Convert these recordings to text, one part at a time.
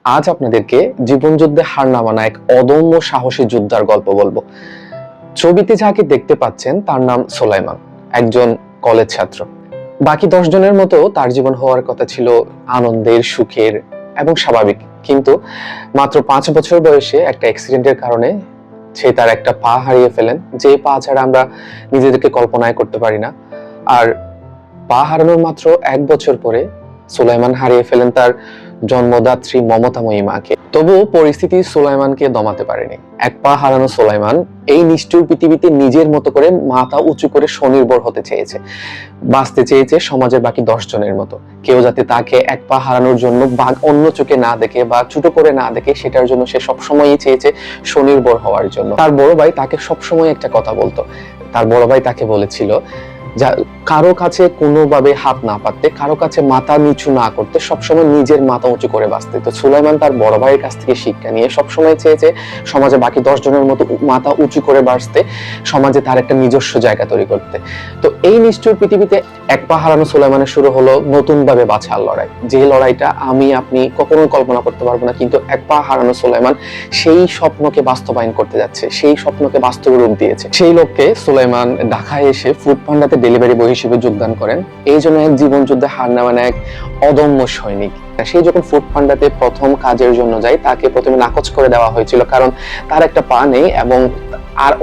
আজ আপনাদেরকে জীবনযুদ্ধে হার না মানা এক অদম্য সাহসী যোদ্ধার গল্প বলবো। ছবিতে যাকে দেখতে পাচ্ছেন তার নাম সোলাইমান, একজন কলেজ ছাত্র। বাকি 10 জনের মতো তার জীবন হওয়ার কথা ছিল আনন্দের, সুখের এবং স্বাভাবিক। কিন্তু মাত্র 5 বছর বয়সে একটা অ্যাক্সিডেন্টের কারণে সে তার একটা পা হারিয়ে ফেলেন, যে পা ছাড়া আমরা নিজেদেরকে কল্পনায় করতে পারি না। আর পা হারানোর মাত্র 1 বছর পরে সুলাইমান হারিয়ে ফেলেন তার জন্মদাত্রী মমতাময়ী মাকে। তবুও পরিস্থিতি সুলাইমানকে দমাতে পারেনি। এক পা হারানো সুলাইমান এই নিষ্ঠুর পৃথিবীতে নিজের মতো করে মাথা উঁচু করে স্বনির্ভর হতে চেয়েছে, বাঁচতে চেয়েছে সমাজের বাকি 10 জনের মতো। কেউ যাতে তাকে এক পা হারানোর জন্য অন্য চোখে না দেখে বা ছোট করে না দেখে, সেটার জন্য সে সবসময়ই চেয়েছে স্বনির্ভর হওয়ার জন্য। তার বড় ভাই তাকে সবসময় একটা কথা বলতো। তার বড় ভাই তাকে বলেছিল, কারো কাছে কোনোভাবে হাত না পাততে, কারো কাছে মাথা নিচু না করতে, সবসময় নিজের মাথা উঁচু করে বাঁচতে। তো সুলাইমান তার বড় ভাইয়ের কাছ থেকে শিক্ষা নিয়ে সবসময় চেয়েছে সমাজে বাকি 10 জনের মতো মাথা উঁচু করে বাঁচতে, সমাজে তার একটা নিজস্ব জায়গা তৈরি করতে। তো এই নিষ্ঠুর পৃথিবীতে এক পা হারানো সুলাইমানের শুরু হলো নতুন ভাবে বাঁচার লড়াই, যে লড়াইটা আমি আপনি কখনোই কল্পনা করতে পারবো না। কিন্তু এক পা হারানো সুলাইমান সেই স্বপ্নকে বাস্তবায়ন করতে যাচ্ছে, সেই স্বপ্নকে বাস্তব রূপ দিয়েছে। সেই লক্ষ্যে সুলাইমান ঢাকায় এসে ফুড পান্ডাতে ডেলিভারি বয় হিসেবে যোগদান করেন। এই জন্য এক জীবনযুদ্ধে হার না মানা এক অদম্য সৈনিক। সে যখন ফুড পান্ডাতে প্রথম কাজের জন্য যায়, তাকে প্রথমে নাকচ করে দেওয়া হয়েছিল, কারণ তার একটা পা নেই এবং আর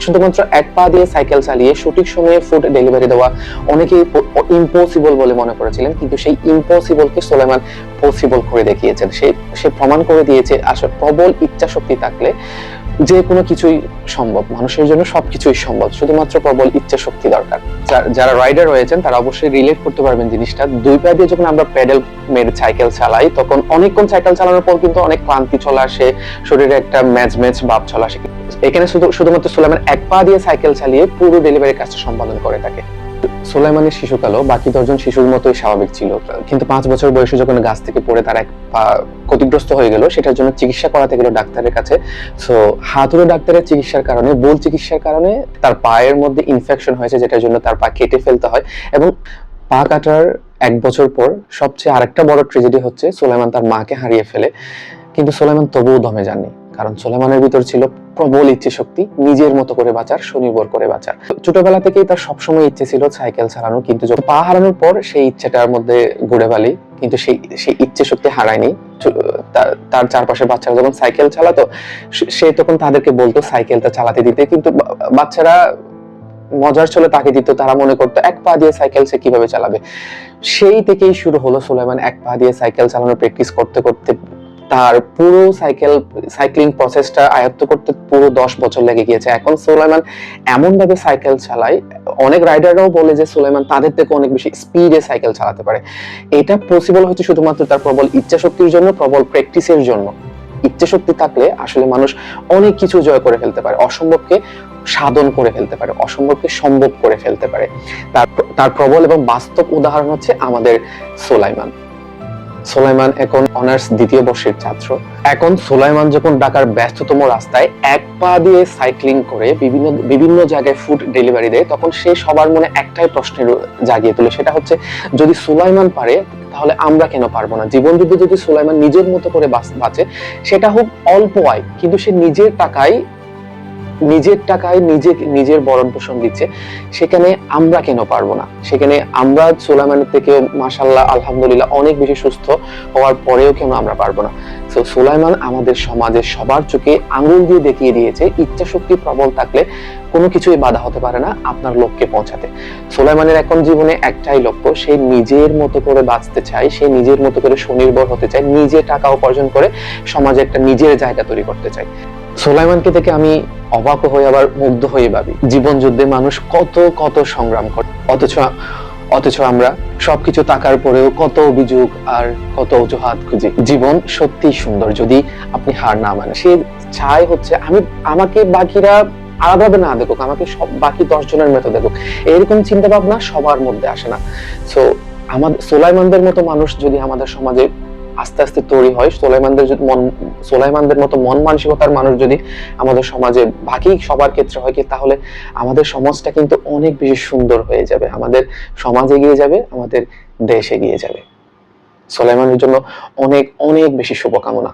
শুধুমাত্র এক পা দিয়ে সাইকেল চালিয়ে সঠিক সময়ে ফুড ডেলিভারি দেওয়া অনেকেই ইম্পসিবল বলে মনে করেছিলেন। কিন্তু সেই ইম্পসিবলকে সুলাইমান পসিবল করে দেখিয়েছেন। সে প্রমাণ করে দিয়েছে আসলে প্রবল ইচ্ছা শক্তি থাকলে যে কোনো কিছুই সম্ভব। মানুষের জন্য সবকিছুই সম্ভব, শুধুমাত্র প্রবল ইচ্ছা শক্তি দরকার। যারা রাইডার রয়েছেন তারা অবশ্যই রিলেট করতে পারবেন জিনিসটা। দুই পা দিয়ে যখন আমরা প্যাডেল মেরে সাইকেল চালাই, তখন অনেকক্ষণ সাইকেল চালানোর পর কিন্তু অনেক ক্লান্তি চলে আসে, শরীরে একটা ম্যাচ ভাব চলে আসে। এখানে শুধুমাত্র সুলাইমান এক পা দিয়ে সাইকেল চালিয়ে পুরো ডেলিভারি কাজটা সম্পাদন করে থাকে। সুলাইমানের শিশুকালও বাকি 10 জন শিশুর মতোই স্বাভাবিক ছিল, কিন্তু 5 বছর বয়সে যখন গাছ থেকে পড়ে তার এক পা ক্ষতিগ্রস্ত হয়ে গেল, সেটার জন্য চিকিৎসা করাতে গেল ডাক্তারের কাছে। সো হাতুড়ে ডাক্তারের চিকিৎসার কারণে, ভুল চিকিৎসার কারণে তার পায়ের মধ্যে ইনফেকশন হয়েছে, যেটার জন্য তার পা কেটে ফেলতে হয়। এবং পা কাটার 1 বছর পর সবচেয়ে আরেকটা বড় ট্র্যাজেডি হচ্ছে, সুলাইমান তার মাকে হারিয়ে ফেলে। কিন্তু সুলাইমান তবুও দমে যাননি, কারণ সুলাইমানের ভিতর ছিল প্রবল ইচ্ছে শক্তি, নিজের মতো করে বাঁচার, স্বনির্ভর করে বাঁচার। ছোটবেলা থেকেই তার সবসময় ইচ্ছে ছিল সাইকেল চালানো, কিন্তু যখন পা হারানোর পর সেই ইচ্ছেটার মধ্যে ঘুরে বালি, কিন্তু সেই ইচ্ছে শক্তি হারায়নি। তার চারপাশের বাচ্চারা যখন সাইকেল চালাতো, সে তখন তাদেরকে বলতো সাইকেলটা চালাতে দিতে, কিন্তু বাচ্চারা মজার চলে তাকে দিত। তারা মনে করতো এক পা দিয়ে সাইকেল সে কিভাবে চালাবে। সেই থেকেই শুরু হলো সুলাইমান এক পা দিয়ে সাইকেল চালানোর প্র্যাকটিস করতে করতে তার পুরো সাইক্লিং প্রসেসটা আয়ত্ত করতে পুরো 10 বছর লেগে গিয়েছে। এখন সুলাইমান এমন ভাবে সাইকেল চালায়, অনেক রাইডাররাও বলে যে সুলাইমান তাদের থেকে অনেক বেশি স্পিডে সাইকেল চালাতে পারে। এটা পসিবল হচ্ছে শুধুমাত্র তার প্রবল ইচ্ছা শক্তির জন্য, প্রবল প্র্যাকটিসের জন্য। ইচ্ছা শক্তি থাকলে আসলে মানুষ অনেক কিছু জয় করে ফেলতে পারে, অসম্ভবকে সাধন করে ফেলতে পারে, অসম্ভবকে সম্ভব করে ফেলতে পারে। তার প্রবল এবং বাস্তব উদাহরণ হচ্ছে আমাদের সুলাইমান। সুলাইমান এখন অনার্স 2য় বর্ষের ছাত্র। এখন সুলাইমান যখন ঢাকার ব্যস্ততম রাস্তায় এক পা দিয়ে সাইক্লিং করে বিভিন্ন জায়গায় ফুড ডেলিভারি দেয়, তখন সে সবার মনে একটাই প্রশ্নের জাগিয়ে তোলে, সেটা হচ্ছে যদি সুলাইমান পারে তাহলে আমরা কেন পারবো না? জীবনযুদ্ধে যদি সুলাইমান নিজের মতো করে বাঁচে, সেটা হোক অল্প আয়, কিন্তু সে নিজের টাকায় নিজের ভরণ পোষণ দিচ্ছে, সেখানে আমরা কেন পারবো না? সেখানে আমরা সুলাইমানের থেকে মাশাআল্লাহ আলহামদুলিল্লাহ অনেক বেশি সুস্থ হওয়ার পরেও কেন আমরা পারবো না? তো সুলাইমান আমাদের সমাজের সবার চোখে আঙুল দিয়ে দেখিয়ে দিয়েছে, ইচ্ছা শক্তি প্রবল থাকলে কোনো কিছুই বাধা হতে পারে না আপনার লক্ষ্যে পৌঁছাতে। সুলাইমানের এখন জীবনে একটাই লক্ষ্য, সে নিজের মতো করে বাঁচতে চায়, সে নিজের মতো করে স্বনির্ভর হতে চায়, নিজে টাকা উপার্জন করে সমাজে একটা নিজের জায়গা তৈরি করতে চায়। সুলাইমানকে দেখে আমি অবাক হয়ে আবার মুগ্ধ হয়ে ভাবি, জীবন যুদ্ধে মানুষ কত সংগ্রাম করে, অথচ আমরা সবকিছু টাকার পরেও কত অভিযোগ আর কত অজুহাত খুঁজি। জীবন সত্যিই সুন্দর যদি আপনি হার না মানে। সে চায় হচ্ছে আমাকে বাকিরা আলাদাভাবে না দেখুক, আমাকে সব বাকি 10 জনের মতো দেখুক, এরকম চিন্তা ভাবনা সবার মধ্যে আসে না। সো আমাদের সুলাইমানদের মতো মানুষ যদি আমাদের সমাজে আস্তে আস্তে তৈরি হয়, সুলাইমানদের মতো মন মানসিকতার মানুষ যদি আমাদের সমাজে বাকি সবার ক্ষেত্রে হয়, তাহলে আমাদের সমাজটা কিন্তু অনেক বেশি সুন্দর হয়ে যাবে, আমাদের সমাজ এগিয়ে যাবে, আমাদের দেশ এগিয়ে যাবে। সোলাইমানের জন্য অনেক অনেক বেশি শুভকামনা।